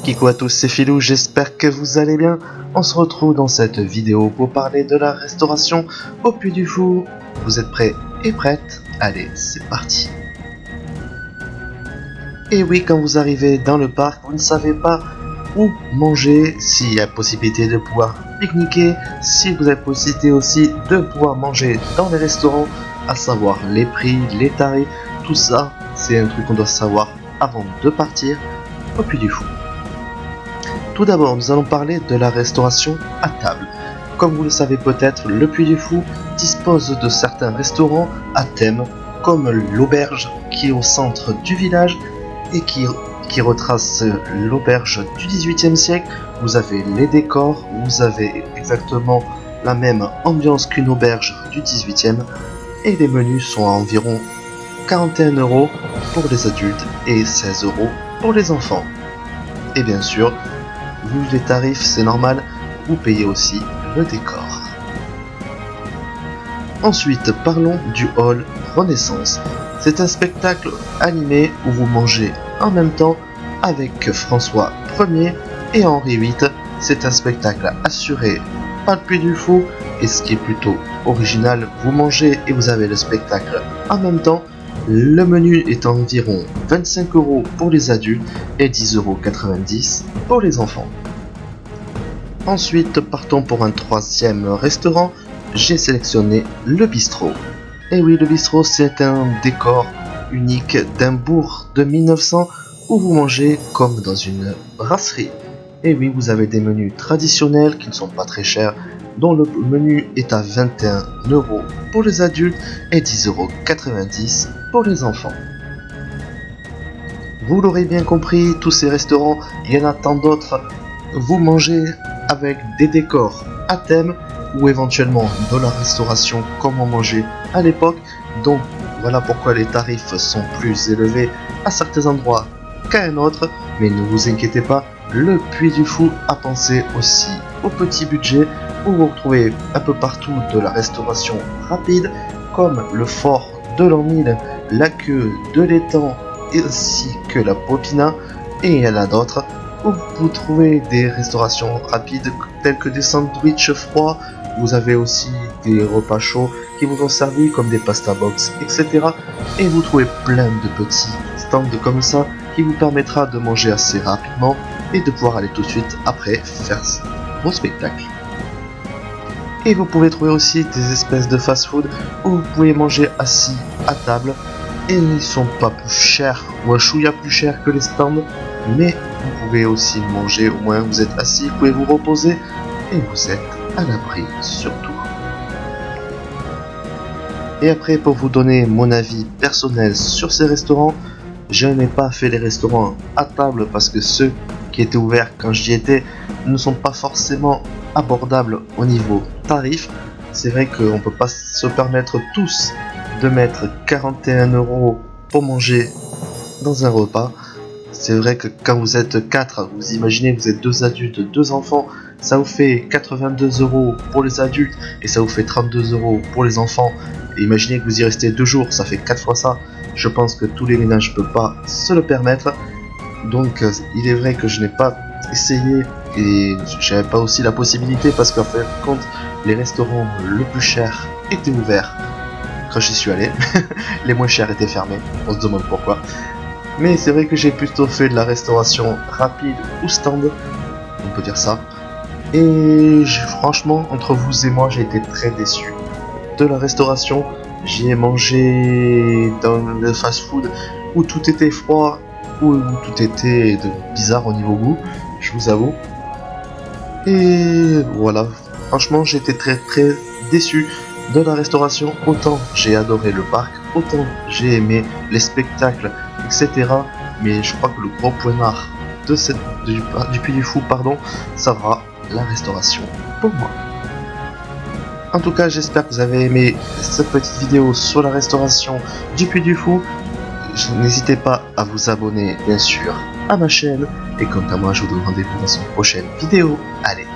Kikou à tous, c'est Philou, j'espère que vous allez bien. On se retrouve dans cette vidéo pour parler de la restauration au Puy du Fou. Vous êtes prêts et prêtes? Allez, c'est parti. Et oui, quand vous arrivez dans le parc, vous ne savez pas où manger, s'il y a possibilité de pouvoir pique-niquer, si vous avez possibilité aussi de pouvoir manger dans les restaurants, à savoir les prix, les tarifs, tout ça, c'est un truc qu'on doit savoir avant de partir au Puy du Fou. Tout d'abord, nous allons parler de la restauration à table. Comme vous le savez peut-être, le Puy du Fou dispose de certains restaurants à thème, comme l'auberge qui est au centre du village et qui retrace l'auberge du XVIIIe siècle. Vous avez les décors, vous avez exactement la même ambiance qu'une auberge du XVIIIe et les menus sont à environ 41 € pour les adultes et 16 € pour les enfants. Et bien sûr, vu les tarifs, c'est normal, vous payez aussi le décor. Ensuite, parlons du hall Renaissance. C'est un spectacle animé où vous mangez en même temps avec François Ier et Henri VIII. C'est un spectacle assuré par le Puy du Fou et ce qui est plutôt original, vous mangez et vous avez le spectacle en même temps. Le menu est environ 25 € pour les adultes et 10,90 € pour les enfants. Ensuite, partons pour un troisième restaurant. J'ai sélectionné le bistrot. Et oui, le bistrot, c'est un décor unique d'un bourg de 1900 où vous mangez comme dans une brasserie. Et oui, vous avez des menus traditionnels qui ne sont pas très chers, dont le menu est à 21 € pour les adultes et 10,90 € pour les enfants. Vous l'aurez bien compris, tous ces restaurants, il y en a tant d'autres. Vous mangez avec des décors à thème ou éventuellement de la restauration comme on mangeait à l'époque. Donc voilà pourquoi les tarifs sont plus élevés à certains endroits qu'à un autre. Mais ne vous inquiétez pas, le Puy du Fou a pensé aussi au petit budget où vous retrouvez un peu partout de la restauration rapide comme le fort de l'an 1000, la queue de l'étang ainsi que la Popina, et il y en a d'autres où vous trouvez des restaurations rapides telles que des sandwichs froids. Vous avez aussi des repas chauds qui vous ont servi comme des pasta box, etc. Et vous trouvez plein de petits stands comme ça qui vous permettra de manger assez rapidement et de pouvoir aller tout de suite après faire vos spectacles. Et vous pouvez trouver aussi des espèces de fast-food où vous pouvez manger assis à table et ils sont pas plus chers ou un chouïa plus cher que les stands, mais vous pouvez aussi manger, au moins vous êtes assis, vous pouvez vous reposer et vous êtes à l'abri surtout. Et après, pour vous donner mon avis personnel sur ces restaurants, je n'ai pas fait les restaurants à table parce que ceux qui étaient ouverts quand j'y étais ne sont pas forcément abordables au niveau tarif. C'est vrai qu'on ne peut pas se permettre tous de mettre 41 € pour manger dans un repas. C'est vrai que quand vous êtes 4, vous imaginez, vous êtes 2 adultes, 2 enfants, ça vous fait 82 € pour les adultes et ça vous fait 32 € pour les enfants. Et imaginez que vous y restez 2 jours, ça fait 4 fois ça. Je pense que tous les ménages ne peuvent pas se le permettre. Donc il est vrai que je n'ai pas essayé et j'avais pas aussi la possibilité parce qu'en fin de compte, les restaurants le plus cher étaient ouverts quand j'y suis allé. Les moins chers étaient fermés, on se demande pourquoi. Mais c'est vrai que j'ai plutôt fait de la restauration rapide ou stand, on peut dire ça. Et franchement, entre vous et moi, j'ai été très déçu de la restauration. J'y ai mangé dans le fast-food où tout était froid, où tout était bizarre au niveau goût, je vous avoue. Et voilà, franchement, j'ai été très déçu de la restauration. Autant j'ai adoré le parc, autant j'ai aimé les spectacles, etc. Mais je crois que le gros point noir de du Puy du Fou, ça sera la restauration pour moi. En tout cas, j'espère que vous avez aimé cette petite vidéo sur la restauration du Puy du Fou. N'hésitez pas à vous abonner, bien sûr, à ma chaîne. Et quant à moi, je vous donne rendez-vous dans une prochaine vidéo. Allez,